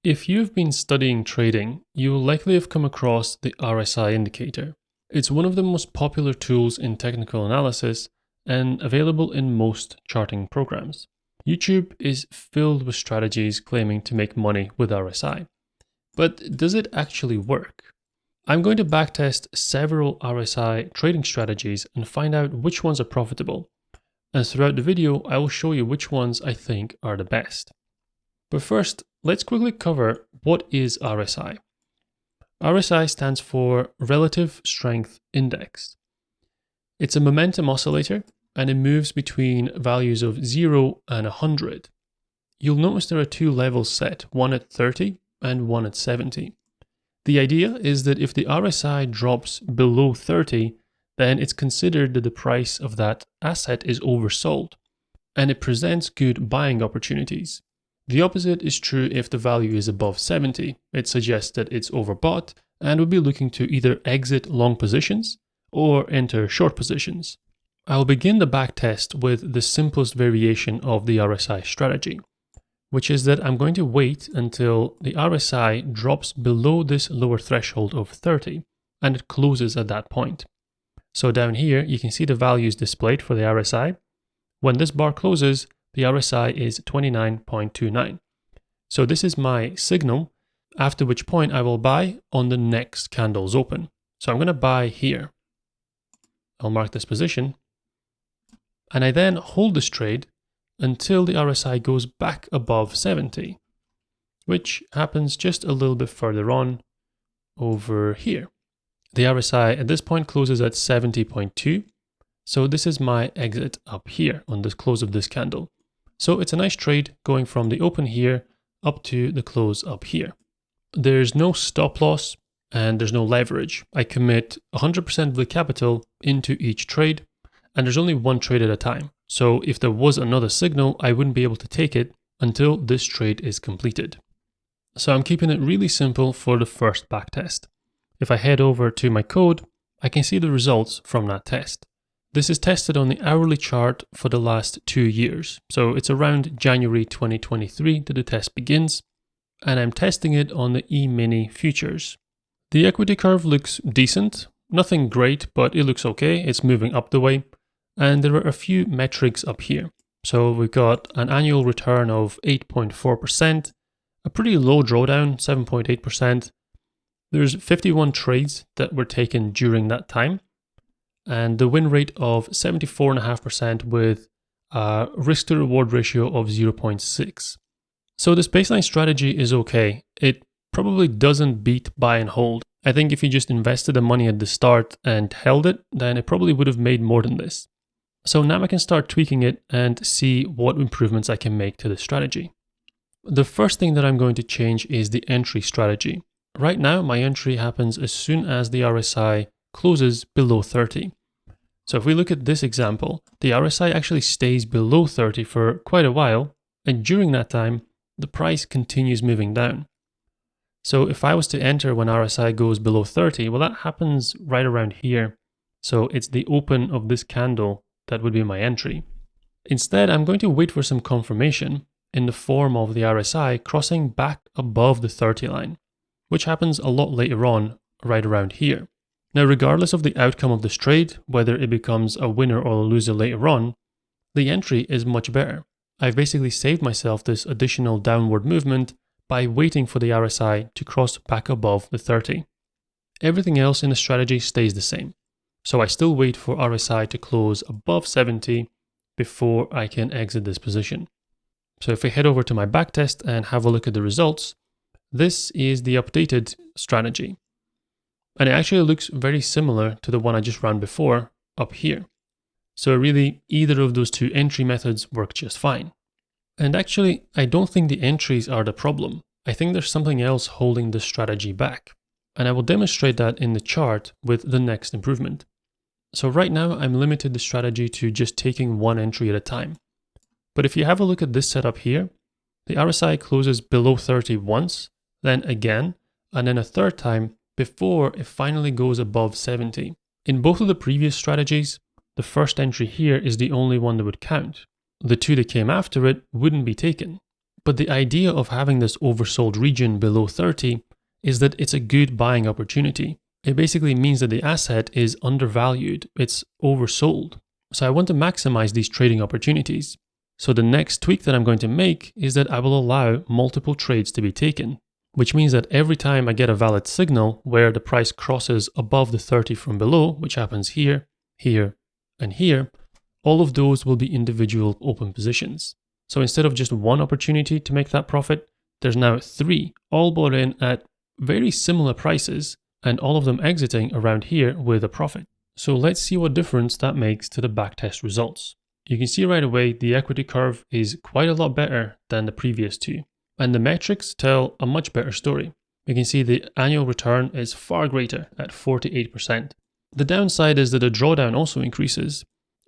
If you've been studying trading, you will likely have come across the RSI indicator. It's one of the most popular tools in technical analysis and available in most charting programs. YouTube is filled with strategies claiming to make money with RSI. But does it actually work? I'm going to backtest several RSI trading strategies and find out which ones are profitable. And throughout the video, I will show you which ones I think are the best. But first, let's quickly cover what is RSI. RSI stands for Relative Strength Index. It's a momentum oscillator and it moves between values of 0 and 100. You'll notice there are two levels set, one at 30 and one at 70. The idea is that if the RSI drops below 30, then it's considered that the price of that asset is oversold, and it presents good buying opportunities. The opposite is true if the value is above 70. It suggests that it's overbought and would be looking to either exit long positions or enter short positions. I'll begin the backtest with the simplest variation of the RSI strategy, which is that I'm going to wait until the RSI drops below this lower threshold of 30 and it closes at that point. So down here, you can see the values displayed for the RSI. When this bar closes, the RSI is 29.29. So this is my signal, after which point I will buy on the next candle's open. So I'm going to buy here. I'll mark this position. And I then hold this trade until the RSI goes back above 70, which happens just a little bit further on over here. The RSI at this point closes at 70.2. So this is my exit up here on the close of this candle. So it's a nice trade going from the open here up to the close up here. There's no stop loss and there's no leverage. I commit 100% of the capital into each trade and there's only one trade at a time. So if there was another signal, I wouldn't be able to take it until this trade is completed. So I'm keeping it really simple for the first backtest. If I head over to my code, I can see the results from that test. This is tested on the hourly chart for the last 2 years. So it's around January 2023 that the test begins, and I'm testing it on the E-mini futures. The equity curve looks decent, nothing great, but it looks okay. It's moving up the way, and there are a few metrics up here. So we've got an annual return of 8.4%, a pretty low drawdown, 7.8%. There's 51 trades that were taken during that time, and the win rate of 74.5% with a risk to reward ratio of 0.6. So this baseline strategy is okay. It probably doesn't beat buy and hold. I think if you just invested the money at the start and held it, then it probably would have made more than this. So now I can start tweaking it and see what improvements I can make to the strategy. The first thing that I'm going to change is the entry strategy. Right now, my entry happens as soon as the RSI closes below 30. So if we look at this example, the RSI actually stays below 30 for quite a while, and during that time, the price continues moving down. So if I was to enter when RSI goes below 30, well, that happens right around here. So it's the open of this candle that would be my entry. Instead, I'm going to wait for some confirmation in the form of the RSI crossing back above the 30 line, which happens a lot later on, right around here. Now, regardless of the outcome of this trade, whether it becomes a winner or a loser later on, the entry is much better. I've basically saved myself this additional downward movement by waiting for the RSI to cross back above the 30. Everything else in the strategy stays the same. So I still wait for RSI to close above 70 before I can exit this position. So if I head over to my backtest and have a look at the results, this is the updated strategy. And it actually looks very similar to the one I just ran before up here. So really, either of those two entry methods work just fine. And actually, I don't think the entries are the problem. I think there's something else holding this strategy back. And I will demonstrate that in the chart with the next improvement. So right now, I'm limited the strategy to just taking one entry at a time. But if you have a look at this setup here, the RSI closes below 30 once, then again, and then a third time before it finally goes above 70. In both of the previous strategies, the first entry here is the only one that would count. The two that came after it wouldn't be taken. But the idea of having this oversold region below 30 is that it's a good buying opportunity. It basically means that the asset is undervalued, it's oversold. So I want to maximize these trading opportunities. So the next tweak that I'm going to make is that I will allow multiple trades to be taken, which means that every time I get a valid signal where the price crosses above the 30 from below, which happens here, here, and here, all of those will be individual open positions. So instead of just one opportunity to make that profit, there's now 3, all bought in at very similar prices, and all of them exiting around here with a profit. So let's see what difference that makes to the backtest results. You can see right away the equity curve is quite a lot better than the previous two, and the metrics tell a much better story. You can see the annual return is far greater at 48%. The downside is that the drawdown also increases.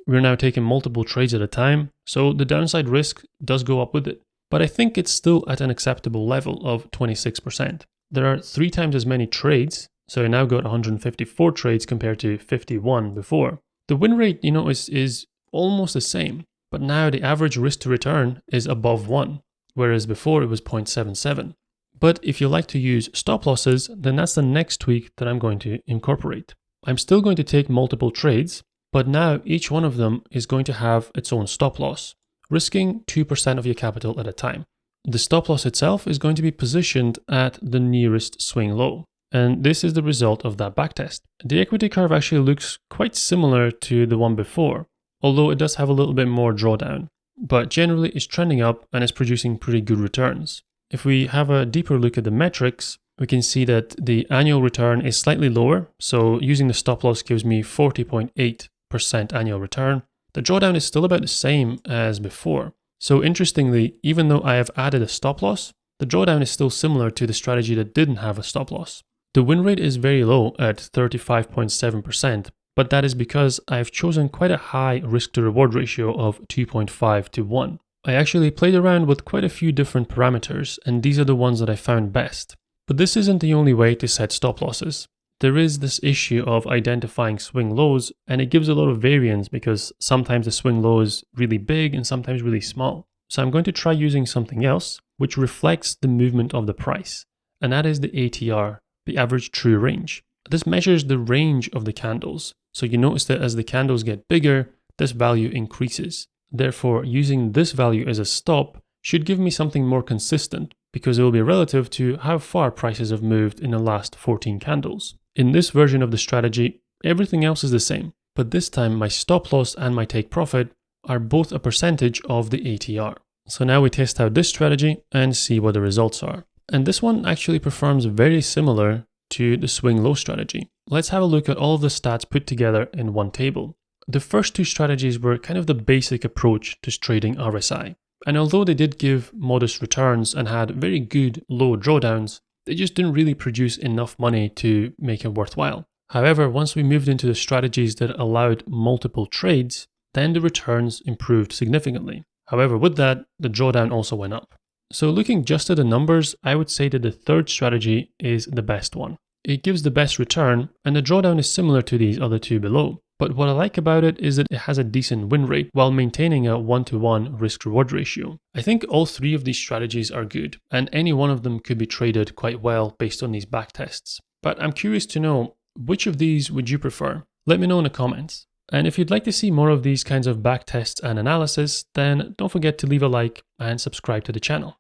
We're now taking multiple trades at a time, so the downside risk does go up with it. But I think it's still at an acceptable level of 26%. There are 3 times as many trades, so I now got 154 trades compared to 51 before. The win rate, is almost the same, but now the average risk to return is above 1, whereas before it was 0.77. But if you like to use stop losses, then that's the next tweak that I'm going to incorporate. I'm still going to take multiple trades, but now each one of them is going to have its own stop loss, risking 2% of your capital at a time. The stop loss itself is going to be positioned at the nearest swing low. And this is the result of that backtest. The equity curve actually looks quite similar to the one before, although it does have a little bit more drawdown, but generally it's trending up and is producing pretty good returns. If we have a deeper look at the metrics, we can see that the annual return is slightly lower, so using the stop loss gives me 40.8% annual return. The drawdown is still about the same as before. So interestingly, even though I have added a stop loss, the drawdown is still similar to the strategy that didn't have a stop loss. The win rate is very low at 35.7%, but that is because I've chosen quite a high risk to reward ratio of 2.5 to 1. I actually played around with quite a few different parameters, and these are the ones that I found best. But this isn't the only way to set stop losses. There is this issue of identifying swing lows, and it gives a lot of variance because sometimes the swing low is really big and sometimes really small. So I'm going to try using something else which reflects the movement of the price, and that is the ATR, the average true range. This measures the range of the candles. So you notice that as the candles get bigger, this value increases. Therefore, using this value as a stop should give me something more consistent because it will be relative to how far prices have moved in the last 14 candles. In this version of the strategy, everything else is the same, but this time my stop loss and my take profit are both a percentage of the ATR. So now we test out this strategy and see what the results are. And this one actually performs very similar to the swing low strategy. Let's have a look at all of the stats put together in one table. The first 2 strategies were kind of the basic approach to trading RSI. And although they did give modest returns and had very good low drawdowns, they just didn't really produce enough money to make it worthwhile. However, once we moved into the strategies that allowed multiple trades, then the returns improved significantly. However, with that, the drawdown also went up. So looking just at the numbers, I would say that the third strategy is the best one. It gives the best return, and the drawdown is similar to these other 2 below. But what I like about it is that it has a decent win rate while maintaining a 1-to-1 risk-reward ratio. I think all 3 of these strategies are good, and any one of them could be traded quite well based on these backtests. But I'm curious to know, which of these would you prefer? Let me know in the comments. And if you'd like to see more of these kinds of backtests and analysis, then don't forget to leave a like and subscribe to the channel.